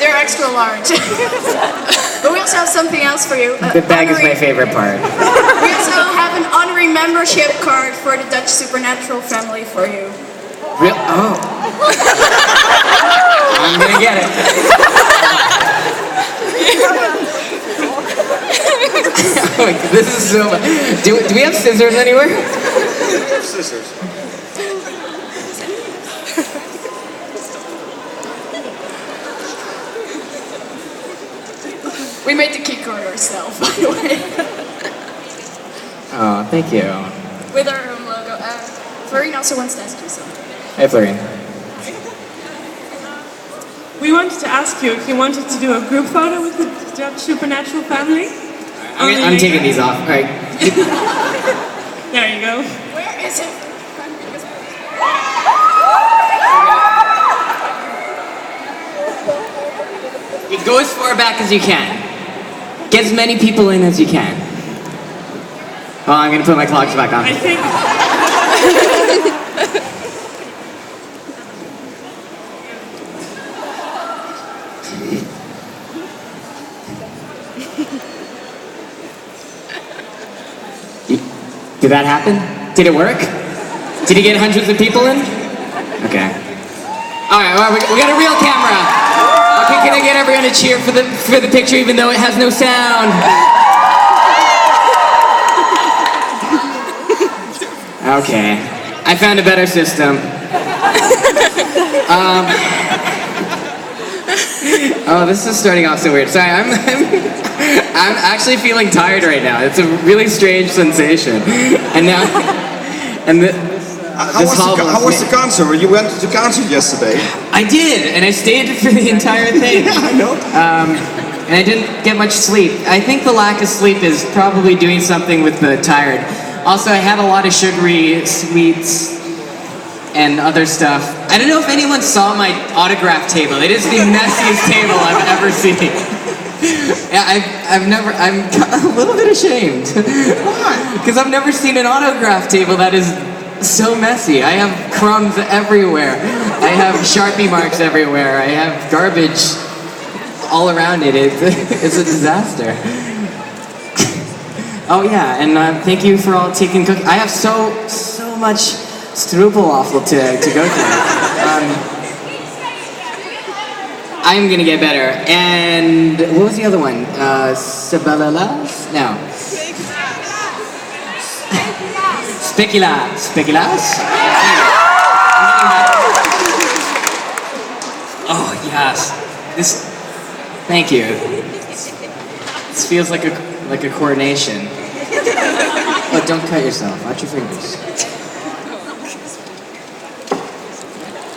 They're extra large. But we also have something else for you. The bag is my favorite part. We also have an honorary membership card for the Dutch Supernatural family for you. Real? Oh. I'm gonna get it. This is so much. Do we have scissors anywhere? We have scissors. We made the key card ourselves, by the way. Oh, thank you. With our own logo. Florine also wants to ask you something. Hey, Florine. We wanted to ask you if you wanted to do a group photo with the Dutch Supernatural family. I'm taking these off. All right. There you go. Where is it? You go as far back as you can. Get as many people in as you can. Oh, I'm gonna put my clogs back on. I think. Did that happen? Did it work? Did you get hundreds of people in? Okay. All right, we got a real camera. Okay, can I get everyone to cheer for the picture even though it has no sound? Okay, I found a better system. Oh, this is starting off so weird. Sorry, I'm actually feeling tired right now. It's a really strange sensation. And now, How was the concert? You went to the concert yesterday. I did, and I stayed for the entire thing. Yeah, I know. And I didn't get much sleep. I think the lack of sleep is probably doing something with the tired. Also, I had a lot of sugary sweets and other stuff. I don't know if anyone saw my autograph table. It is the messiest table I've ever seen. Yeah, I'm a little bit ashamed. Why? Because I've never seen an autograph table that is so messy. I have crumbs everywhere. I have Sharpie marks everywhere. I have garbage all around it. It's a disaster. Oh yeah, and thank you for all taking cookies. I have so much stroopwafel to go through. I'm gonna get better. And what was the other one? Sabalalas? No. Speculas? Oh yes. Thank you. This feels like a coronation. Oh, don't cut yourself. Watch your fingers.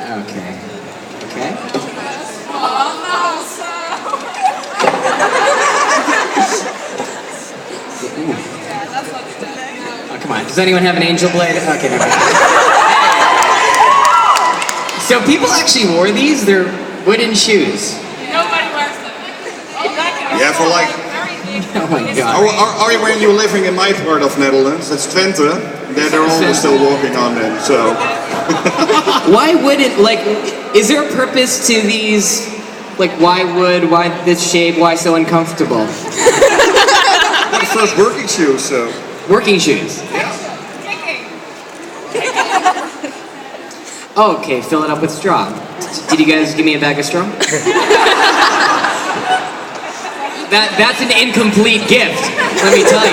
Okay. Oh, come on. Does anyone have an angel blade? Okay, never mind. So people actually wore these. They're wooden shoes. Nobody wears them. Yeah, for like. Oh my god. When you're living in my part of Netherlands, that's Twente. They're all still walking on them. So. Why wouldn't, is there a purpose to these, why this shape, why so uncomfortable? The first working shoes, so. Working shoes? Yeah. Oh, okay, fill it up with straw. Did you guys give me a bag of straw? That's an incomplete gift, let me tell you.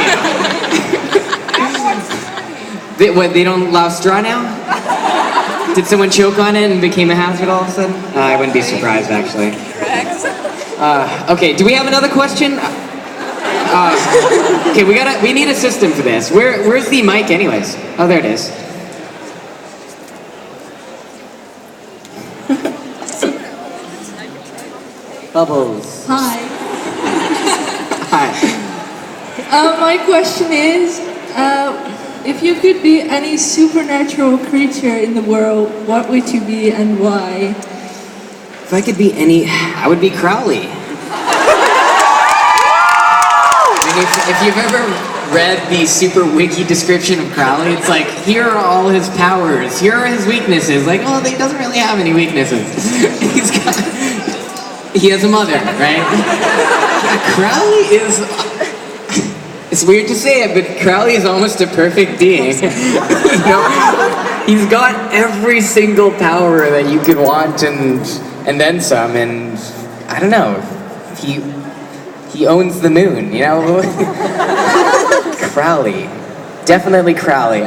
They don't allow straw now? Did someone choke on it and became a hazard all of a sudden? I wouldn't be surprised, actually. Okay, do we have another question? Okay, we need a system for this. Where's the mic anyways? Oh, there it is. Bubbles. Hi. Hi. My question is, if you could be any supernatural creature in the world, what would you be and why? If I could be I would be Crowley. I mean, if you've ever read the super wiki description of Crowley, it's like, here are all his powers, here are his weaknesses. Like, oh, he doesn't really have any weaknesses. he has a mother, right? Crowley is... It's weird to say it, but Crowley is almost a perfect being. You know, he's got every single power that you could want and then some, and I don't know, he owns the moon, you know? Crowley. Definitely Crowley.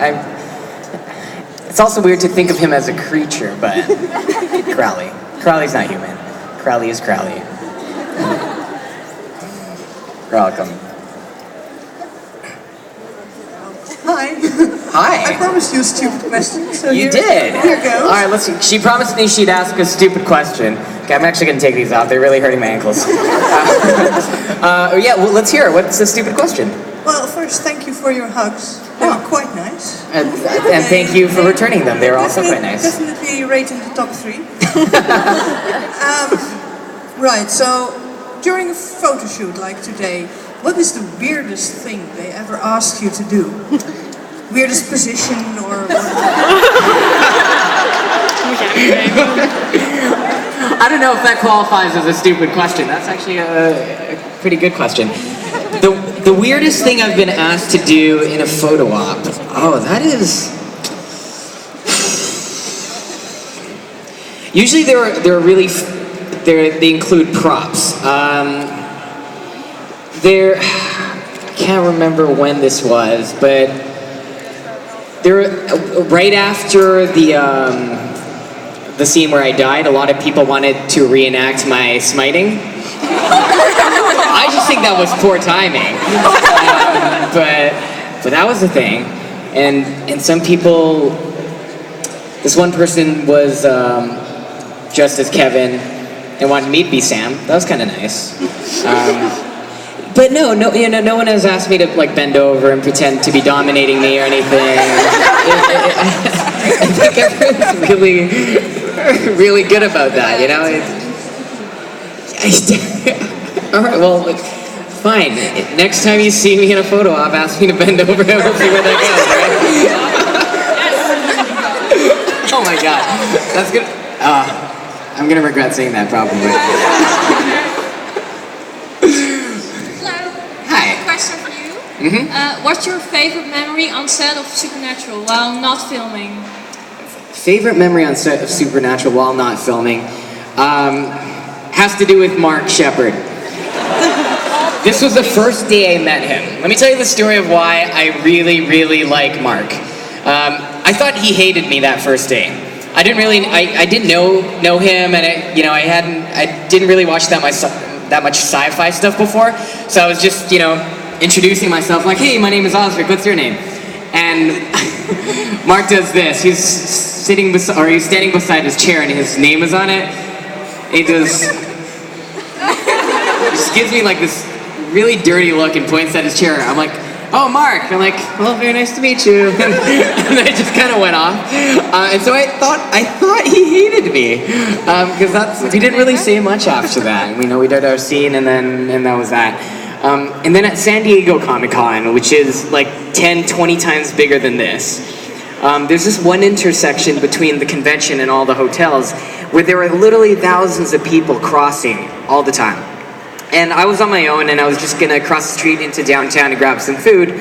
It's also weird to think of him as a creature, but Crowley. Crowley's not human. Crowley is Crowley. You're welcome. Hi. Hi. I promised you a stupid question, so You did. Here goes. All right, let's see. She promised me she'd ask a stupid question. Okay, I'm actually gonna take these off. They're really hurting my ankles. Yeah, well, let's hear it. What's the stupid question? Well, first, thank you for your hugs. They were quite nice. And thank you for returning them. They were also quite nice. Definitely rate in the top 3. Right, so during a photo shoot like today, what is the weirdest thing they ever asked you to do? Weirdest position or... I don't know if that qualifies as a stupid question. That's actually a pretty good question. The weirdest thing I've been asked to do in a photo op. Oh, that is... Usually they include props. I can't remember when this was, but right after the scene where I died, a lot of people wanted to reenact my smiting. I just think that was poor timing. But that was the thing. And some people, this one person was dressed as Kevin and wanted me to be Sam. That was kind of nice. But no, you know, no one has asked me to like bend over and pretend to be dominating me or anything. I think everyone's really good about that, you know? All right, well, fine. Next time you see me in a photo op, ask me to bend over and we'll see where that goes, right? Oh my god, that's good. I'm gonna regret saying that probably. Question for you. What's your favorite memory on set of Supernatural while not filming? Favorite memory on set of Supernatural while not filming has to do with Mark Shepard. This was the first day I met him. Let me tell you the story of why I really like Mark. I thought he hated me that first day. I didn't know him, and I didn't really watch that much sci-fi stuff before. So I was just, introducing myself like, hey, my name is Osric, what's your name? And Mark does this. He's standing beside his chair and his name is on it. He just gives me like this really dirty look and points at his chair. I'm like, oh, Mark. I'm like, well, very nice to meet you. And I just kind of went off. And so I thought he hated me because he didn't really say much after that. We did our scene and that was that. And then at San Diego Comic-Con, which is like 10, 20 times bigger than this, there's this one intersection between the convention and all the hotels where there are literally thousands of people crossing all the time. And I was on my own and I was just gonna cross the street into downtown to grab some food.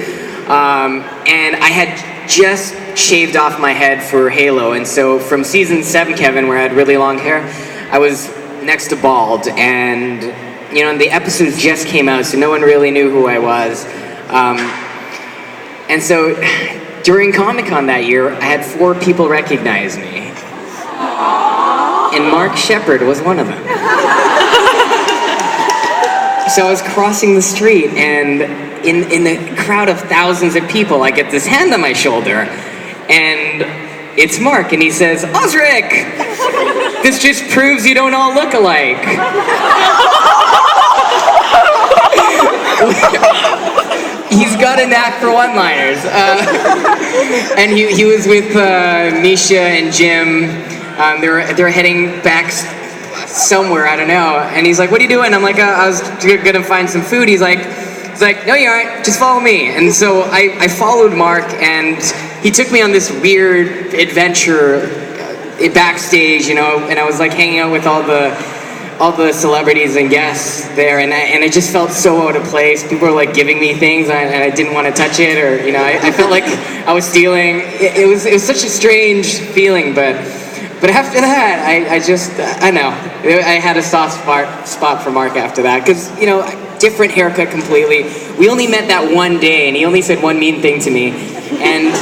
And I had just shaved off my head for Halo. And so from season 7, Kevin, where I had really long hair, I was next to bald. And the episode just came out, so no one really knew who I was. And so during Comic-Con that year, I had 4 people recognize me. And Mark Shepard was one of them. So I was crossing the street, and in the crowd of thousands of people, I get this hand on my shoulder, and it's Mark, and he says, Osric! This just proves you don't all look alike. He's got a knack for one-liners. And he was with Misha and Jim. They're heading back somewhere, I don't know. And he's like, what are you doing? I'm like, I was gonna find some food. He's like, no you aren't, just follow me. And so I followed Mark, and he took me on this weird adventure backstage, and I was like hanging out with all the all the celebrities and guests there, and I just felt so out of place. People were like giving me things, and I didn't want to touch it, or I felt like I was stealing. It was such a strange feeling, but after that, I know I had a soft spot for Mark after that, because different haircut completely. We only met that one day, and he only said one mean thing to me, and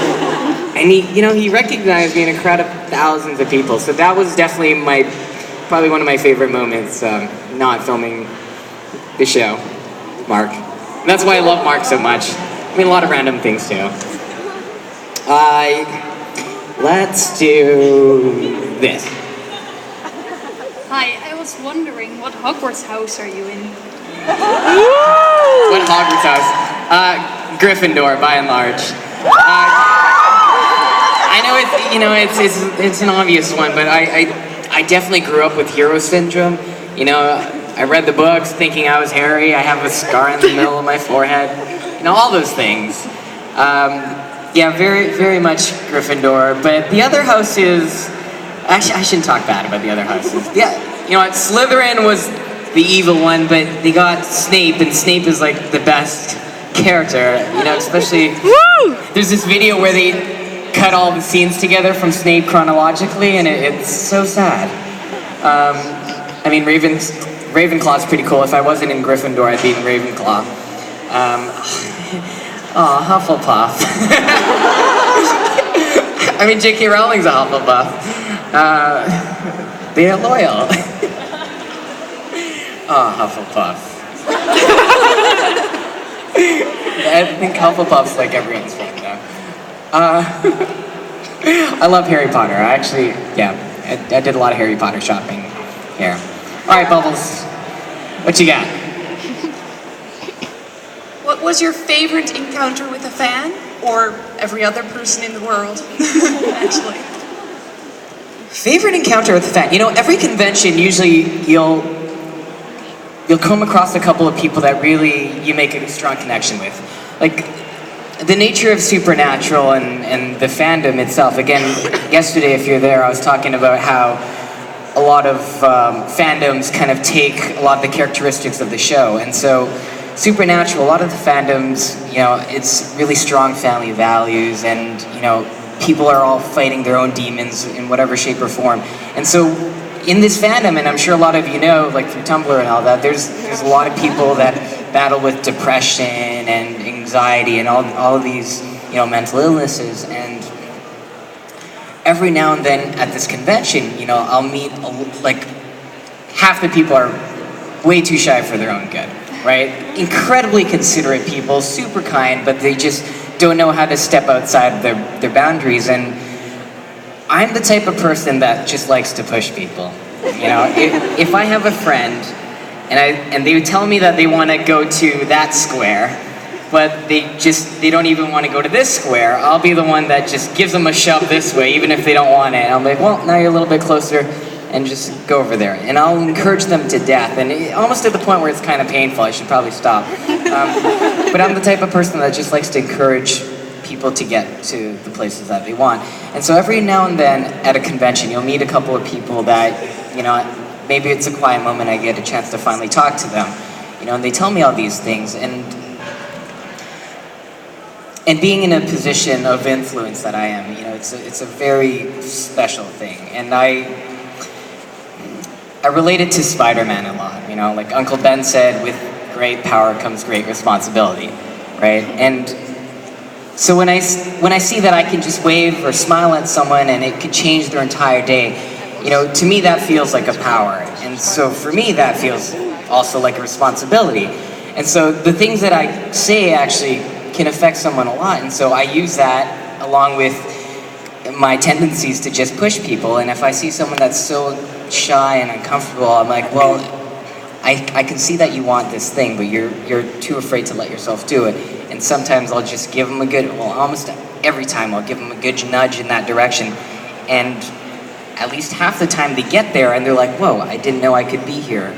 he recognized me in a crowd of thousands of people. So that was definitely probably one of my favorite moments, not filming the show, Mark. And that's why I love Mark so much. I mean, a lot of random things too. Let's do this. Hi, I was wondering, what Hogwarts house are you in? What Hogwarts house? Gryffindor, by and large. I know it's an obvious one, but I definitely grew up with hero syndrome. I read the books thinking I was Harry. I have a scar in the middle of my forehead. All those things. Yeah, very, very much Gryffindor. But the other houses, actually, I shouldn't talk bad about the other houses. Yeah, Slytherin was the evil one, but they got Snape, and Snape is like the best character. Especially. Woo! There's this video where they cut all the scenes together from Snape chronologically, and it's so sad. I mean, Ravenclaw's pretty cool. If I wasn't in Gryffindor, I'd be in Ravenclaw. Hufflepuff. I mean, J.K. Rowling's a Hufflepuff. They are loyal. Hufflepuff. I think Hufflepuff's like everyone's favorite now. I love Harry Potter. I did a lot of Harry Potter shopping here. All right, Bubbles, what you got? What was your favorite encounter with a fan? Or every other person in the world, actually? Favorite encounter with a fan? Every convention, usually you'll come across a couple of people that really you make a strong connection with. Like, the nature of Supernatural and the fandom itself. Again, yesterday, if you're there, I was talking about how a lot of fandoms kind of take a lot of the characteristics of the show. And so Supernatural, a lot of the fandoms, it's really strong family values, and, people are all fighting their own demons in whatever shape or form. And so in this fandom, and I'm sure a lot of you know, like through Tumblr and all that, there's a lot of people that battle with depression and anxiety and all of these, mental illnesses. And every now and then at this convention, I'll meet, half the people are way too shy for their own good, right? Incredibly considerate people, super kind, but they just don't know how to step outside their boundaries. And I'm the type of person that just likes to push people. If I have a friend and they tell me that they want to go to that square, but they don't even want to go to this square, I'll be the one that just gives them a shove this way, even if they don't want it. And I'm like, well, now you're a little bit closer, and just go over there. And I'll encourage them to death, and almost to the point where it's kind of painful. I should probably stop. But I'm the type of person that just likes to encourage people to get to the places that they want. And so every now and then at a convention, you'll meet a couple of people that, maybe it's a quiet moment, I get a chance to finally talk to them, and they tell me all these things. And being in a position of influence that I am, it's a very special thing. And I relate it to Spider-Man a lot, like Uncle Ben said, with great power comes great responsibility, right? And so when I see that I can just wave or smile at someone and it could change their entire day, to me that feels like a power. And so for me that feels also like a responsibility. And so the things that I say actually can affect someone a lot. And so I use that along with my tendencies to just push people. And if I see someone that's so shy and uncomfortable, I'm like, well, I can see that you want this thing, but you're too afraid to let yourself do it. And sometimes I'll just give them almost every time I'll give them a good nudge in that direction. And at least half the time they get there and they're like, whoa, I didn't know I could be here.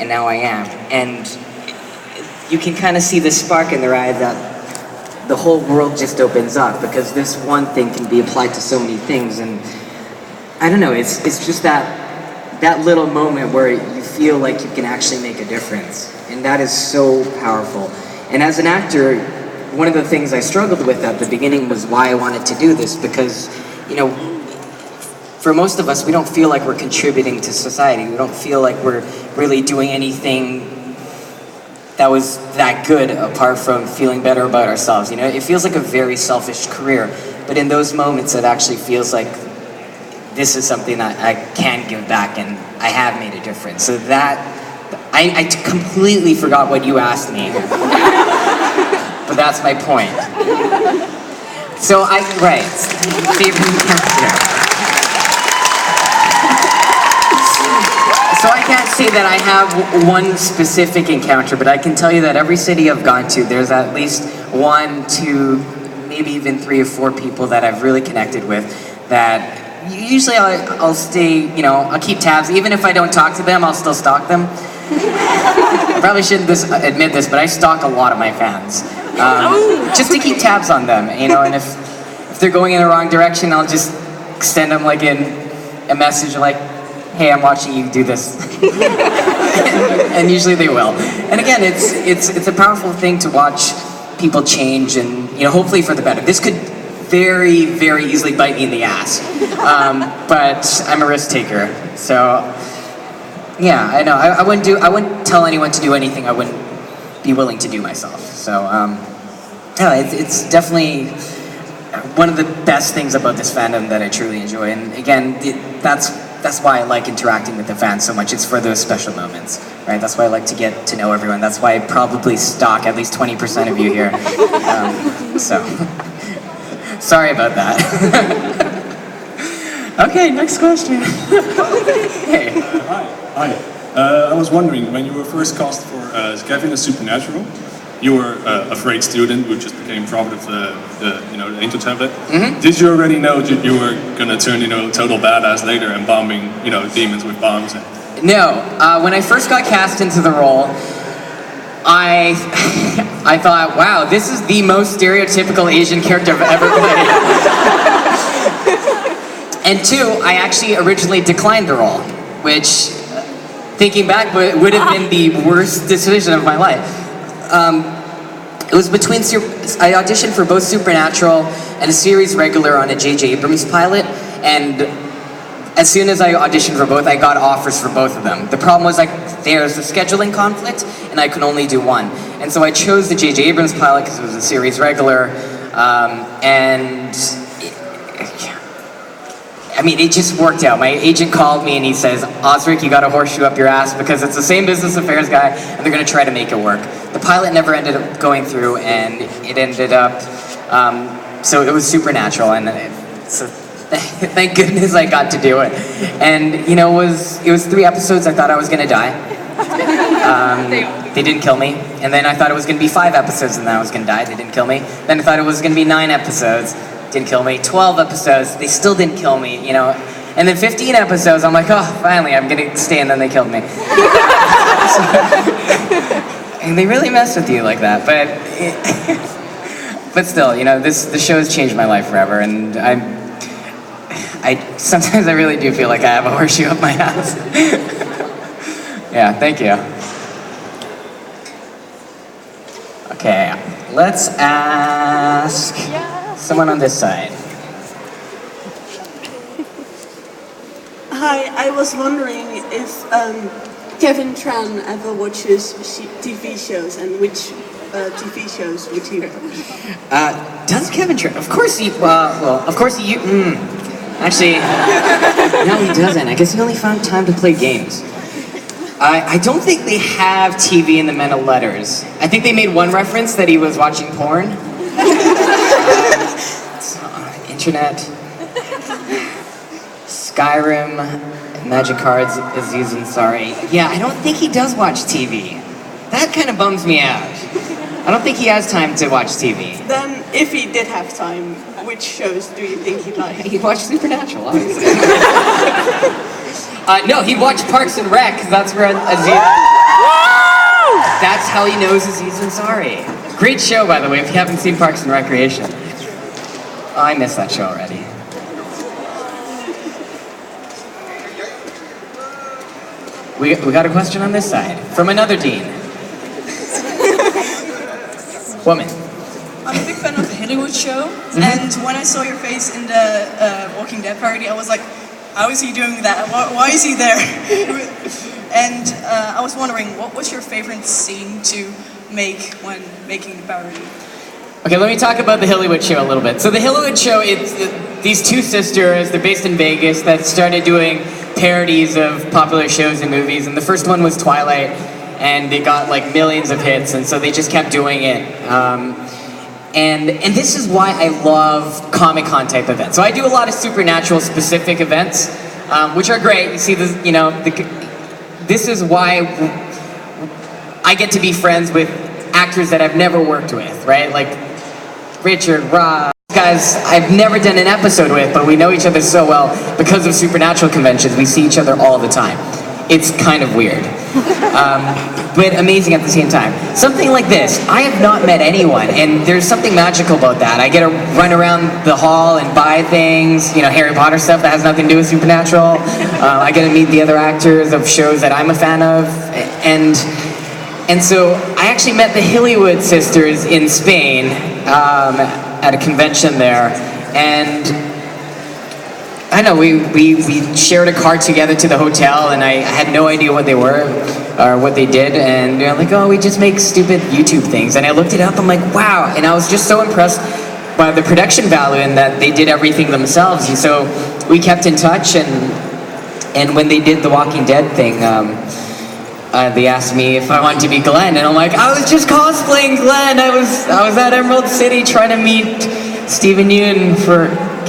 And now I am. And you can kind of see the spark in their eye that the whole world just opens up, because this one thing can be applied to so many things. And I don't know, it's just that little moment where you feel like you can actually make a difference. And that is so powerful. And as an actor, one of the things I struggled with at the beginning was why I wanted to do this, because, you know, for most of us, we don't feel like we're contributing to society. We don't feel like we're really doing anything that was that good apart from feeling better about ourselves. You know, it feels like a very selfish career, but in those moments, it actually feels like this is something that I can give back, and I have made a difference. So that, I completely forgot what you asked me, but that's my point. So right, favorite encounter. So I can't say that I have one specific encounter, but I can tell you that every city I've gone to, there's at least 1, 2, maybe even 3 or 4 people that I've really connected with that usually I'll stay, you know, I'll keep tabs. Even if I don't talk to them, I'll still stalk them. I probably shouldn't admit this, but I stalk a lot of my fans. Just to keep tabs on them, you know, and if they're going in the wrong direction, I'll just send them like a message like, hey, I'm watching you do this. and usually they will. And again, it's a powerful thing to watch people change and, you know, hopefully for the better. This could very, very easily bite me in the ass. But I'm a risk taker. So, yeah, I know. I wouldn't tell anyone to do anything I wouldn't be willing to do myself. So, yeah, it's definitely one of the best things about this fandom that I truly enjoy. And again, that's why I like interacting with the fans so much. It's for those special moments, right? That's why I like to get to know everyone. That's why I probably stalk at least 20% of you here. So, sorry about that. Okay, next question. Hey. Hi. I was wondering, when you were first cast for Kevin as Supernatural, you were a afraid student who just became prophet of the angel tablet. Mm-hmm. Did you already know that you were gonna turn, total badass later and bombing, demons with bombs? No. When I first got cast into the role, I thought, wow, this is the most stereotypical Asian character I've ever played. And 2, I actually originally declined the role, which, thinking back, would have been the worst decision of my life. It was between, I auditioned for both Supernatural and a series regular on a J.J. Abrams pilot, and as soon as I auditioned for both, I got offers for both of them. The problem was there's a scheduling conflict, and I could only do one. And so I chose the J.J. Abrams pilot because it was a series regular, it just worked out. My agent called me and he says, Osric, you got a horseshoe up your ass because it's the same business affairs guy and they're going to try to make it work. The pilot never ended up going through and it ended up, so it was Supernatural, and so thank goodness I got to do it. And, it was 3 episodes. I thought I was going to die. They didn't kill me. And then I thought it was going to be 5 episodes and then I was going to die. They didn't kill me. Then I thought it was going to be 9 episodes. Didn't kill me. 12 episodes, they still didn't kill me, And then 15 episodes, I'm like, oh, finally, I'm gonna stay, and then they killed me. And they really mess with you like that, but still, the show has changed my life forever, and sometimes I really do feel like I have a horseshoe up my ass. Yeah, thank you. Okay, let's ask someone on this side. Hi, I was wondering if Kevin Tran ever watches TV shows, and which TV shows would he watch? Does Kevin Tran? Of course he. Of course he. Actually, no, he doesn't. I guess he only found time to play games. I don't think they have TV in the Men of Letters. I think they made one reference that he was watching porn. Internet, Skyrim, Magic Cards, Aziz Ansari. Yeah, I don't think he does watch TV. That kind of bums me out. I don't think he has time to watch TV. Then, if he did have time, which shows do you think he'd like? He'd watch Supernatural, obviously. No, he'd watch Parks and Rec, because that's where Aziz... That's how he knows Aziz Ansari. Great show, by the way, if you haven't seen Parks and Recreation. Oh, I missed that show already. We got a question on this side from another dean. Woman. I'm a big fan of the Hollywood show, and when I saw your face in the Walking Dead parody, I was like, how is he doing that? Why is he there? And I was wondering, what was your favorite scene to make when making the parody? Okay, let me talk about the Hollywood show a little bit. So the Hollywood show, it's these two sisters, they're based in Vegas, that started doing parodies of popular shows and movies, and the first one was Twilight, and they got like millions of hits, and so they just kept doing it. And this is why I love Comic-Con type events. So I do a lot of supernatural specific events, which are great. You see, this is why I get to be friends with actors that I've never worked with, right? Like Richard, Rob, guys I've never done an episode with, but we know each other so well because of supernatural conventions. We see each other all the time. It's kind of weird, but amazing at the same time. Something like this, I have not met anyone, and there's something magical about that. I get to run around the hall and buy things, you know, Harry Potter stuff that has nothing to do with supernatural. I get to meet the other actors of shows that I'm a fan of, and so I actually met the Hollywood sisters in Spain at a convention there, and I know we shared a car together to the hotel, and I had no idea what they were or what they did, and they're like, oh, we just make stupid YouTube things, and I looked it up, I'm like, wow, and I was just so impressed by the production value and that they did everything themselves, and so we kept in touch, and when they did the Walking Dead thing, they asked me if I wanted to be Glenn, and I'm like, I was just cosplaying Glenn. I was at Emerald City trying to meet Steven Yeun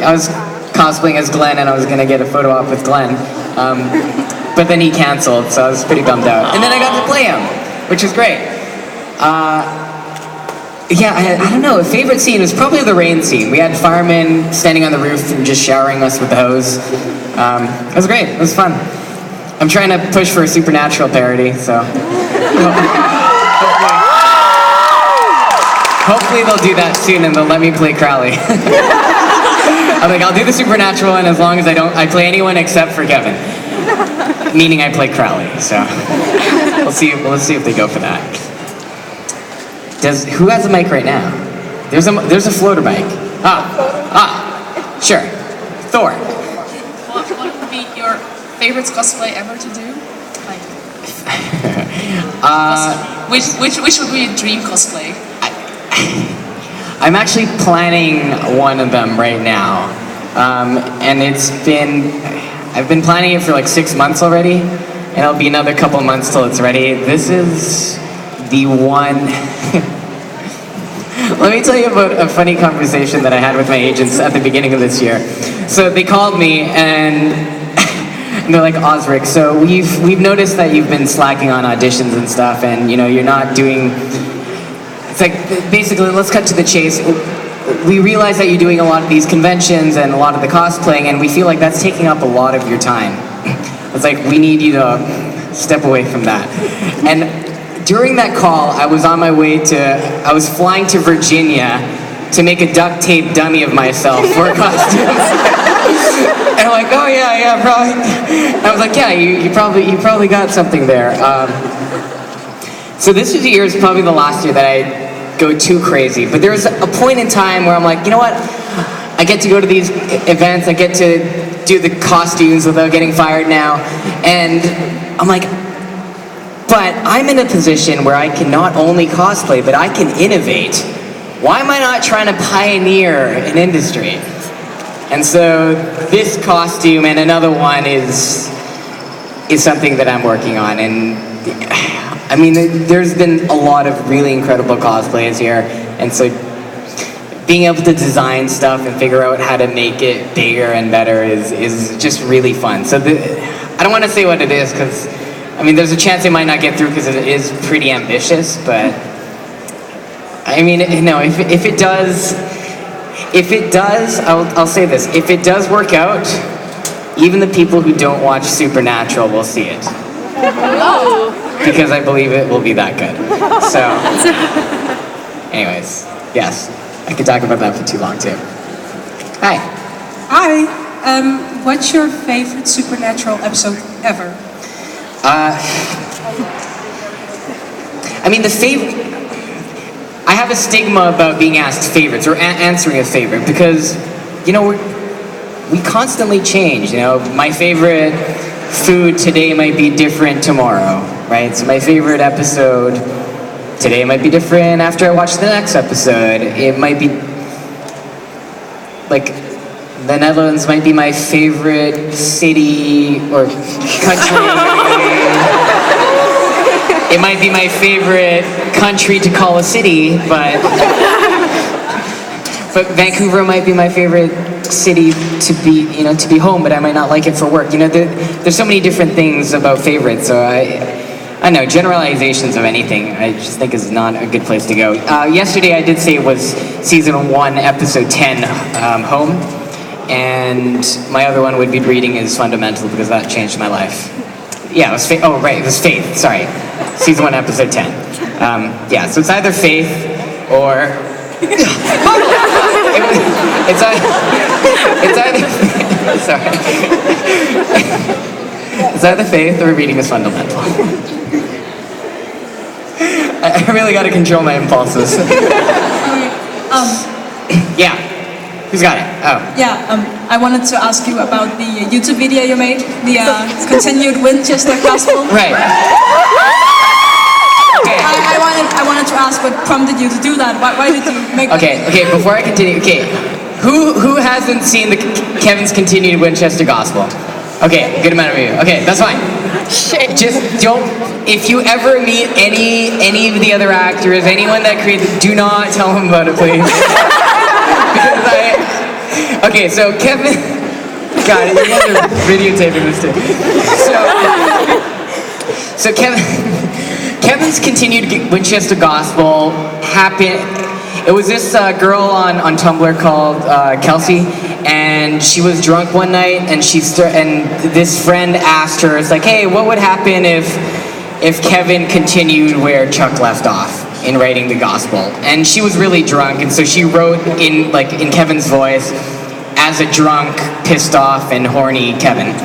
I was cosplaying as Glenn, and I was gonna get a photo op with Glenn, but then he canceled, so I was pretty bummed out. And then I got to play him, which was great. Yeah, I don't know. A favorite scene was probably the rain scene. We had firemen standing on the roof and just showering us with the hose. It was great. It was fun. I'm trying to push for a supernatural parody, so hopefully they'll do that soon and they'll let me play Crowley. I'm like, I'll do the supernatural, and as long as I play anyone except for Kevin, meaning I play Crowley. So we'll see if they go for that. Who has a mic right now? There's a floater mic. Sure. Thor. What would be your favorite cosplay ever to do? Like, which would be a dream cosplay? I'm actually planning one of them right now, and I've been planning it for like 6 months already, and it'll be another couple months till it's ready. This is the one. Let me tell you about a funny conversation that I had with my agents at the beginning of this year. So they called me and they're like, Osric, so we've noticed that you've been slacking on auditions and stuff, and you know you're not doing. It's like, basically, let's cut to the chase. We realize that you're doing a lot of these conventions and a lot of the cosplaying, and we feel like that's taking up a lot of your time. It's like, we need you to step away from that. And during that call, I was flying to Virginia to make a duct tape dummy of myself for costumes. And I'm like, oh yeah, probably. I was like, yeah, you probably got something there. So this year is probably the last year that I go too crazy. But there's a point in time where I'm like, you know what? I get to go to these events, I get to do the costumes without getting fired now. And I'm like, but I'm in a position where I can not only cosplay, but I can innovate. Why am I not trying to pioneer an industry? And so this costume and another one is something that I'm working on. And I mean, there's been a lot of really incredible cosplayers here, and so being able to design stuff and figure out how to make it bigger and better is just really fun. So I don't want to say what it is, because I mean, there's a chance it might not get through because it is pretty ambitious, but I mean, no, if it does, I'll say this, if it does work out, even the people who don't watch Supernatural will see it. Because I believe it will be that good. So, anyways, yes, I could talk about that for too long too. Hi. Hi. What's your favorite Supernatural episode ever? I mean, the favorite. I have a stigma about being asked favorites or answering a favorite because, you know, we constantly change. You know, my favorite food today might be different tomorrow, right? So my favorite episode today might be different after I watch the next episode. It might be like the Netherlands might be my favorite city or country. It might be my favorite country to call a city, but Vancouver might be my favorite city to be home, but I might not like it for work. You know, there's so many different things about favorites, so I know generalizations of anything I just think is not a good place to go. Yesterday I did say it was season 1, episode 10, Home, and my other one would be Reading is Fundamental because that changed my life. Yeah, it was Faith. Oh, right, it was Faith. Sorry, season 1, episode 10. Yeah, so it's either Faith or it's either sorry. It's either Faith or Reading is Fundamental. I really got to control my impulses. Yeah. Who's got it? Oh. Yeah, I wanted to ask you about the YouTube video you made, the continued Winchester Gospel. Right. Okay. I wanted to ask what prompted you to do that. Why did you make that? Okay, before I continue, who hasn't seen the Kevin's continued Winchester Gospel? Okay, good amount of you. Okay, that's fine. Just don't, if you ever meet any of the other actors, anyone that created, do not tell them about it, please. Okay, so Kevin, God, you guys are videotaping this too. So Kevin's continued Winchester Gospel happened. It was this girl on Tumblr called Kelsey, and she was drunk one night, and and this friend asked her, it's like, hey, what would happen if Kevin continued where Chuck left off in writing the gospel? And she was really drunk, and so she wrote in Kevin's voice as a drunk, pissed off, and horny Kevin.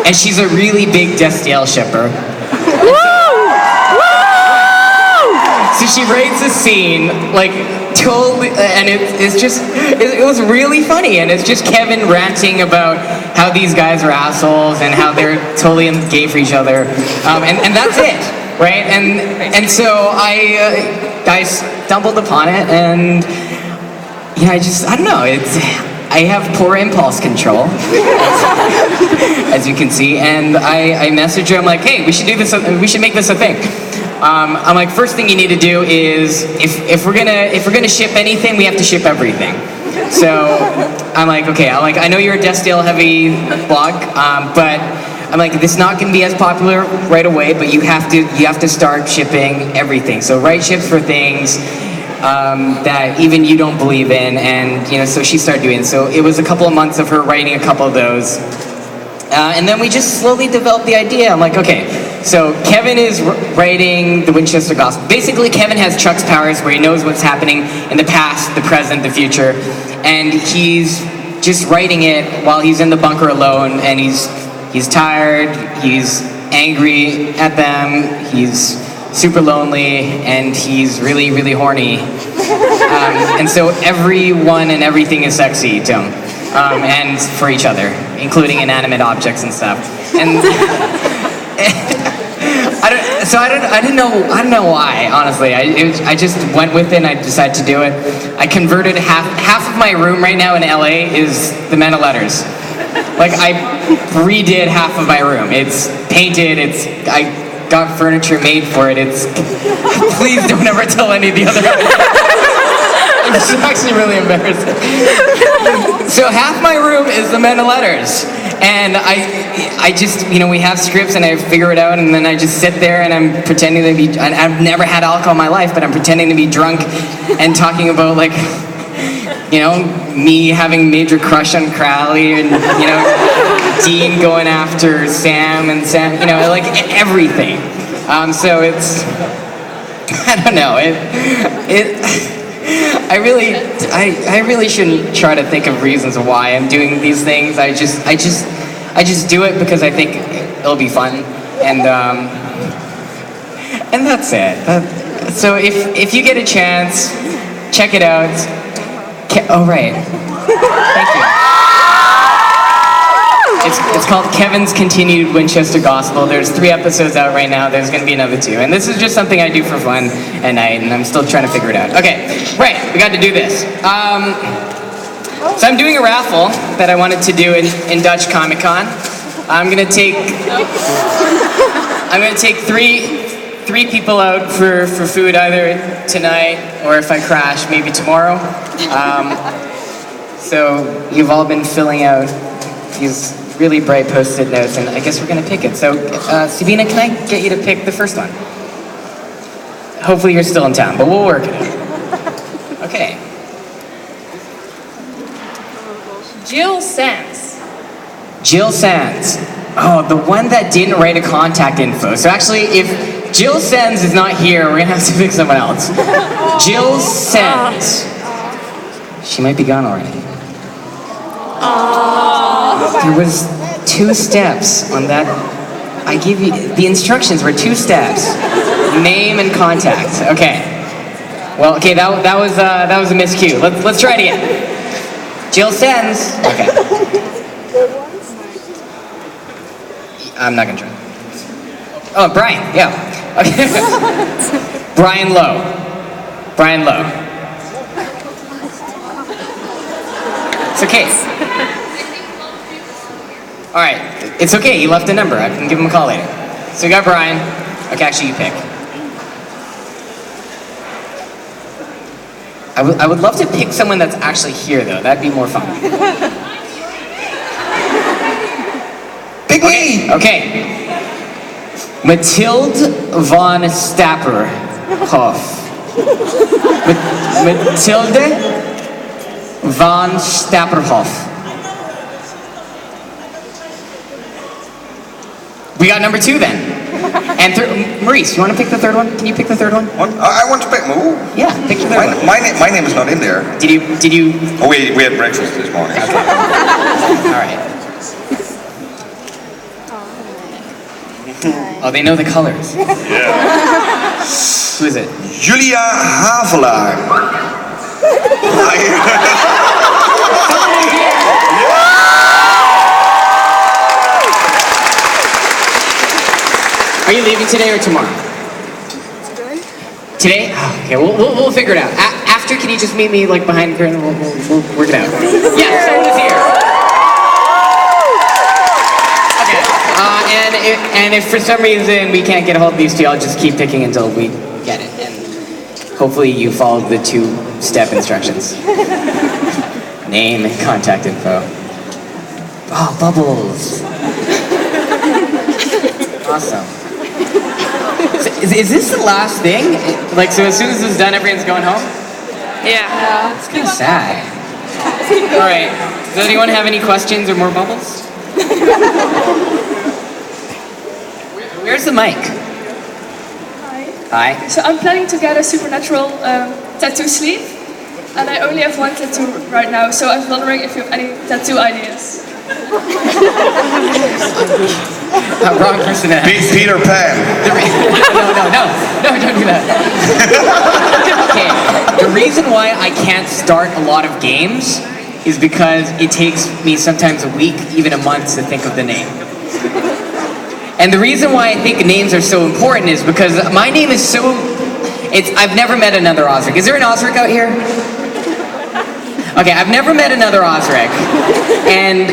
And she's a really big Destiel shipper. So she writes a scene, like, totally, and it was really funny, and it's just Kevin ranting about how these guys are assholes and how they're totally gay for each other, and that's it, right? And so I stumbled upon it, and yeah, I don't know, I have poor impulse control, as you can see, and I messaged her, I'm like, hey, we should make this a thing. I'm like, first thing you need to do is, if we're gonna ship anything, we have to ship everything. So I'm like, okay, I know you're a Destiel heavy blog, but I'm like, this is not gonna be as popular right away, but you have to start shipping everything. So write ships for things that even you don't believe in, and so she started doing it. So it was a couple of months of her writing a couple of those. And then we just slowly developed the idea. I'm like, okay, so Kevin is writing the Winchester Gospel. Basically, Kevin has Chuck's powers where he knows what's happening in the past, the present, the future, and he's just writing it while he's in the bunker alone, and he's tired, he's angry at them, he's super lonely, and he's really, really horny. And so everyone and everything is sexy to him. And for each other, including inanimate objects and stuff. And I don't know why, honestly. I just went with it and I decided to do it. I converted half of my room right now in LA is the Men of Letters. Like, I redid half of my room. It's painted, I got furniture made for it. Please don't ever tell any of the other It's actually really embarrassing. So half my room is the Men of Letters, and I just, we have scripts and I figure it out, and then I just sit there and I'm pretending to be, and I've never had alcohol in my life, but I'm pretending to be drunk and talking about, like, me having major crush on Crowley, and Dean going after Sam, and Sam, like everything. So it's, I don't know, I really shouldn't try to think of reasons why I'm doing these things. I just do it because I think it'll be fun, and that's it. So if you get a chance, check it out. Oh right, thank you. It's called Kevin's Continued Winchester Gospel. There's 3 episodes out right now. There's going to be another 2. And this is just something I do for fun at night, and I'm still trying to figure it out. Okay, right, we got to do this. So I'm doing a raffle that I wanted to do in Dutch Comic Con. I'm going to take 3 people out for food either tonight or if I crash, maybe tomorrow. So you've all been filling out these really bright post-it notes, and I guess we're gonna pick it. So, Sabina, can I get you to pick the first one? Hopefully you're still in town, but we'll work it out. Okay. Jill Sands. Jill Sands. Oh, the one that didn't write a contact info. So actually, if Jill Sands is not here, we're gonna have to pick someone else. Jill Sands. She might be gone already. There was 2 steps on that. I give you, the instructions were 2 steps. Name and contact. Okay. Well, okay, that was a miscue. Let's try it again. Jill Sands. Okay. I'm not gonna try. Oh, Brian. Yeah. Okay. Brian Lowe. Brian Lowe. It's okay. All right, it's okay, he left a number. I can give him a call later. So we got Brian. Okay, actually you pick. I would love to pick someone that's actually here though. That'd be more fun. Pick me! Okay. Mathilde von Stapperhoff. Mathilde von Stapperhoff. We got number 2 then. And Maurice, you want to pick the 3rd one? Can you pick the 3rd one? I want to pick. Oh. Yeah, pick the 3rd one. My name is not in there. Did you? Oh, we had breakfast this morning. Okay. All right. Oh, they know the colors. Yeah. Who is it? Julia Havelaar. Are you leaving today or tomorrow? Today? Oh, okay, we'll figure it out. After, can you just meet me like behind the curtain? We'll work it out. Yeah, someone is here. Okay. And if for some reason we can't get a hold of these 2, I'll just keep picking until we get it. And hopefully you followed the 2-step instructions. Name and contact info. Oh, bubbles. Awesome. So is this the last thing? Like, so as soon as this is done, everyone's going home? Yeah. It's kind of sad. All right. Does anyone have any questions or more bubbles? Where's the mic? Hi. So I'm planning to get a supernatural tattoo sleeve, and I only have 1 tattoo right now, so I was wondering if you have any tattoo ideas. Wrong person to ask. Peter Pan. No, don't do that. Okay, the reason why I can't start a lot of games is because it takes me sometimes a week, even a month to think of the name. And the reason why I think names are so important is because my name is so... I've never met another Osric. Is there an Osric out here? Okay, I've never met another Osric. And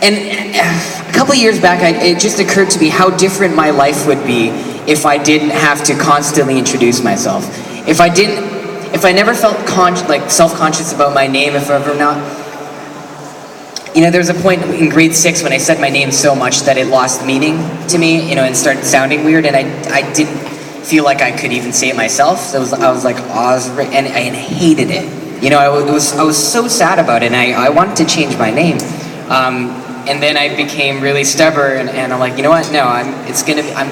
a couple of years back, it just occurred to me how different my life would be if I didn't have to constantly introduce myself. If I never felt self-conscious about my name, if ever not. You know, there was a point in grade 6 when I said my name so much that it lost meaning to me, you know, and started sounding weird, and I didn't feel like I could even say it myself. So I was like Osric, and I hated it. You know, I was so sad about it, and I wanted to change my name. And then I became really stubborn, and I'm like, you know what? No, I'm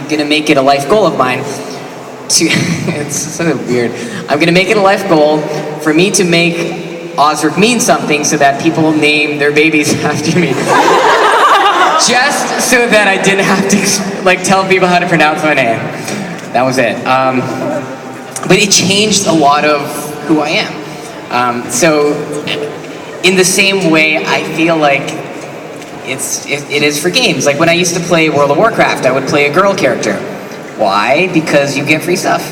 gonna make it a life goal of mine to. It's so weird. I'm gonna make it a life goal for me to make Osric mean something, so that people name their babies after me. Just so that I didn't have to like tell people how to pronounce my name. That was it. But it changed a lot of who I am. So in the same way, I feel like it is for games. Like when I used to play World of Warcraft, I would play a girl character. Why? Because you get free stuff.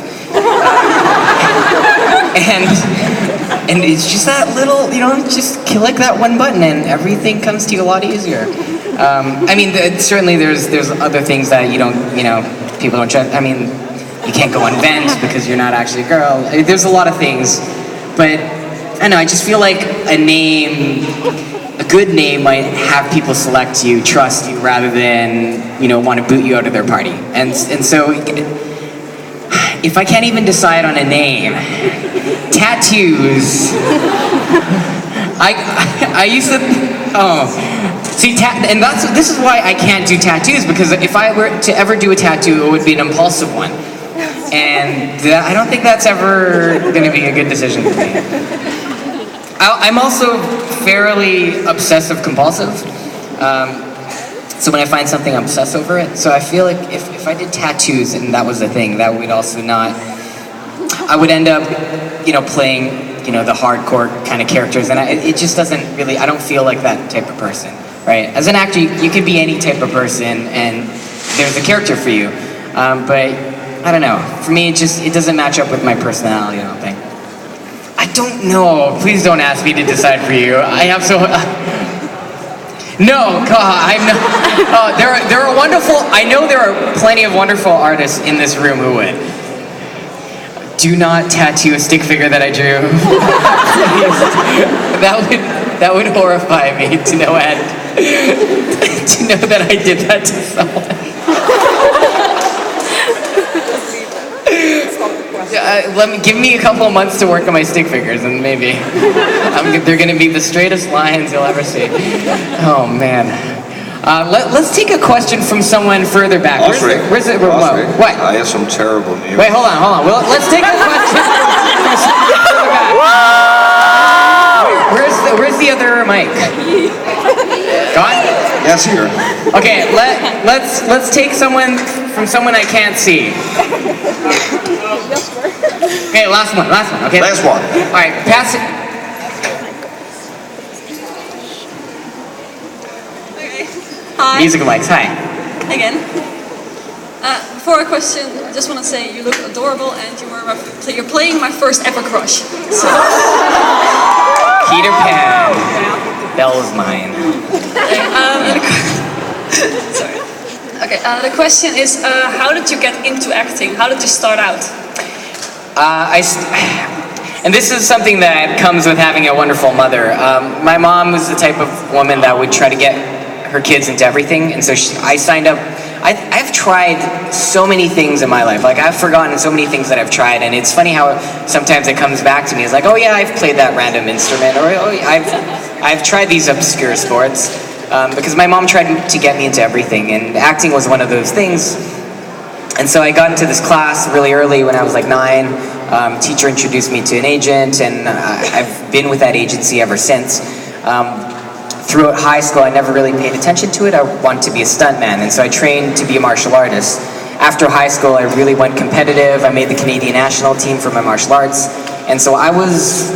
And it's just that little, just click that one button and everything comes to you a lot easier. I mean, certainly there's other things that people don't trust. I mean, you can't go on vent because you're not actually a girl. There's a lot of things, but I don't know, I just feel like a good name might have people select you, trust you, rather than, want to boot you out of their party. And so, if I can't even decide on a name, tattoos. I used to, see, and this is why I can't do tattoos, because if I were to ever do a tattoo, it would be an impulsive one. And I don't think that's ever going to be a good decision for me. I'm also fairly obsessive compulsive. So when I find something, I obsess over it. So I feel like if I did tattoos and that was the thing, that would also not, I would end up, playing, the hardcore kind of characters. And it just doesn't really, I don't feel like that type of person, right? As an actor, you can be any type of person and there's a character for you. But I don't know. For me, it doesn't match up with my personality, I don't think. I don't know. Please don't ask me to decide for you. I have so... No, I'm not. There are wonderful... I know there are plenty of wonderful artists in this room who would. Do not tattoo a stick figure that I drew. That would horrify me to no end. To know that I did that to someone. Give me a couple of months to work on my stick figures, and maybe they're going to be the straightest lines you'll ever see. Oh man! Let's take a question from someone further back. Osric, Where's it? Osric, What? I have some terrible news. Wait, hold on. Well, let's take a question from someone further back. Where's the other mic? Gone? Yes, here. Okay, let's take someone from someone I can't see. Okay, last one, okay? Last one. All right, pass it. Okay. Hi. Musical mics, hi. Again. Before a question, I just want to say you look adorable and you're playing my first ever crush. So. Peter Pan. Belle's mine. Sorry. Okay, the question is, how did you get into acting? How did you start out? And this is something that comes with having a wonderful mother. My mom was the type of woman that would try to get her kids into everything, and so I signed up. I've tried so many things in my life. Like, I've forgotten so many things that I've tried, and it's funny how sometimes it comes back to me. It's like, oh yeah, I've played that random instrument, or oh, I've tried these obscure sports. Because my mom tried to get me into everything, and acting was one of those things. And so I got into this class really early when I was like 9. Teacher introduced me to an agent, and I've been with that agency ever since. Throughout high school, I never really paid attention to it. I wanted to be a stuntman, and so I trained to be a martial artist. After high school, I really went competitive. I made the Canadian national team for my martial arts, and so I was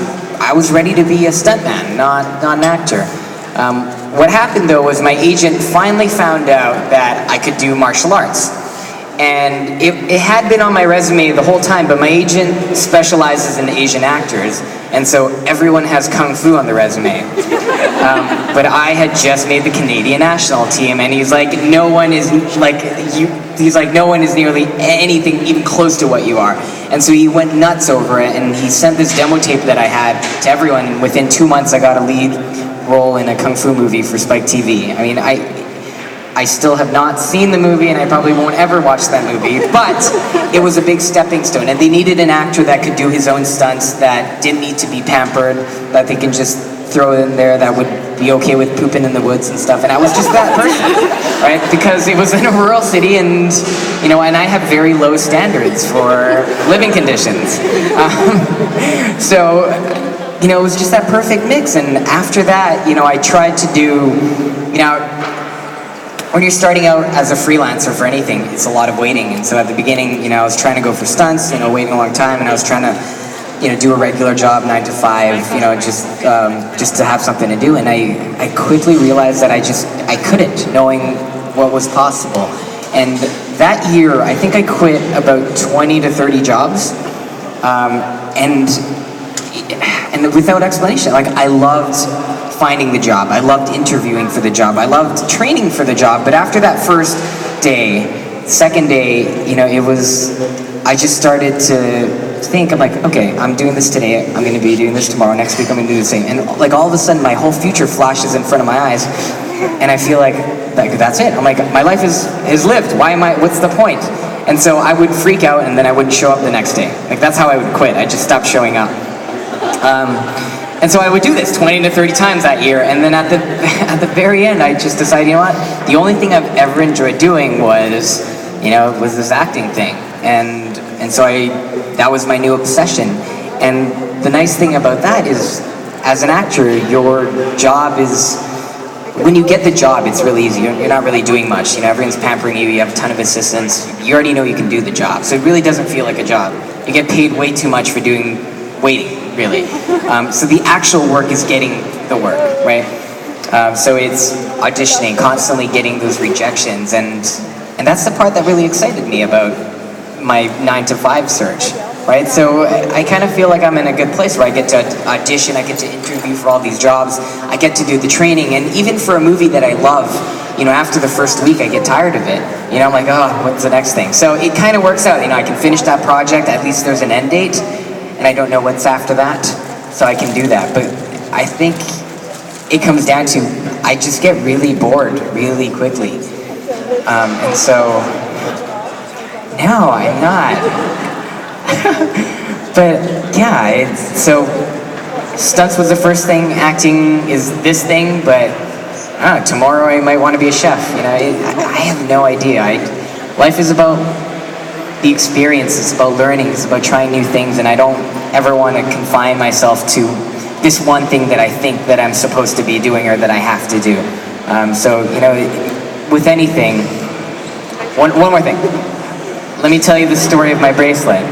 ready to be a stuntman, not an actor. What happened though was my agent finally found out that I could do martial arts. And it had been on my resume the whole time, but my agent specializes in Asian actors, and so everyone has Kung Fu on the resume. But I had just made the Canadian national team, and he's like, no one is nearly anything even close to what you are. And so he went nuts over it, and he sent this demo tape that I had to everyone, and within 2 months I got a lead role in a Kung Fu movie for Spike TV. I mean, I still have not seen the movie, and I probably won't ever watch that movie, but it was a big stepping stone, and they needed an actor that could do his own stunts, that didn't need to be pampered, that they can just throw in there, that would be okay with pooping in the woods and stuff, and I was just that person, right? Because it was in a rural city, and and I have very low standards for living conditions. So, it was just that perfect mix, and after that, I tried to do, when you're starting out as a freelancer for anything, it's a lot of waiting. And so at the beginning, I was trying to go for stunts, waiting a long time, and I was trying to, do a regular job, 9 to 5, just to have something to do. And I quickly realized that I couldn't, knowing what was possible. And that year, I think I quit about 20 to 30 jobs, and without explanation. Like, I loved finding the job. I loved interviewing for the job. I loved training for the job. But after that first day, second day, I just started to think, I'm like, okay, I'm doing this today, I'm gonna be doing this tomorrow, next week I'm gonna do the same. And like all of a sudden my whole future flashes in front of my eyes, and I feel like that's it. I'm like, my life is lived. What's the point? And so I would freak out, and then I wouldn't show up the next day. Like, that's how I would quit. I just stopped showing up. And so I would do this 20 to 30 times that year, and then at the very end, I just decided, the only thing I've ever enjoyed doing was this acting thing. And so that was my new obsession. And the nice thing about that is, as an actor, your job is, when you get the job, it's really easy. You're not really doing much. Everyone's pampering you, you have a ton of assistants, you already know you can do the job. So it really doesn't feel like a job. You get paid way too much for waiting, really. So the actual work is getting the work, right? So it's auditioning, constantly getting those rejections, and that's the part that really excited me about my 9 to 5 search, right? So I kind of feel like I'm in a good place where I get to audition, I get to interview for all these jobs, I get to do the training, and even for a movie that I love, after the first week I get tired of it. I'm like, oh, what's the next thing? So it kind of works out, I can finish that project, at least there's an end date, and I don't know what's after that, so I can do that. But I think it comes down to, I just get really bored really quickly. And so, no, I'm not. But yeah, so stunts was the first thing, acting is this thing, but tomorrow I might want to be a chef. I have no idea. Life is about the experience, it's about learning, it's about trying new things, and I don't ever want to confine myself to this one thing that I think that I'm supposed to be doing or that I have to do. So, with anything, one more thing. Let me tell you the story of my bracelet.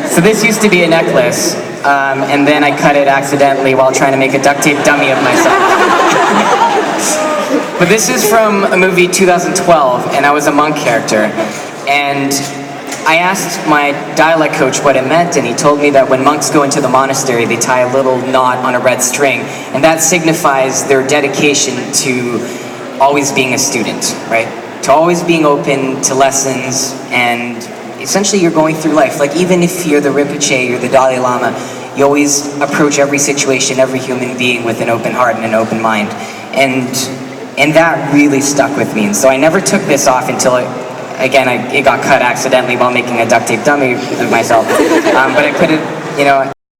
So this used to be a necklace, and then I cut it accidentally while trying to make a duct tape dummy of myself. But this is from a movie 2012, and I was a monk character. And I asked my dialect coach what it meant, and he told me that when monks go into the monastery, they tie a little knot on a red string, and that signifies their dedication to always being a student, right? To always being open to lessons, and essentially you're going through life. Like, even if you're the Rinpoche, you're the Dalai Lama, you always approach every situation, every human being with an open heart and an open mind. And that really stuck with me. And so I never took this off until it got cut accidentally while making a duct tape dummy of myself. But I put it,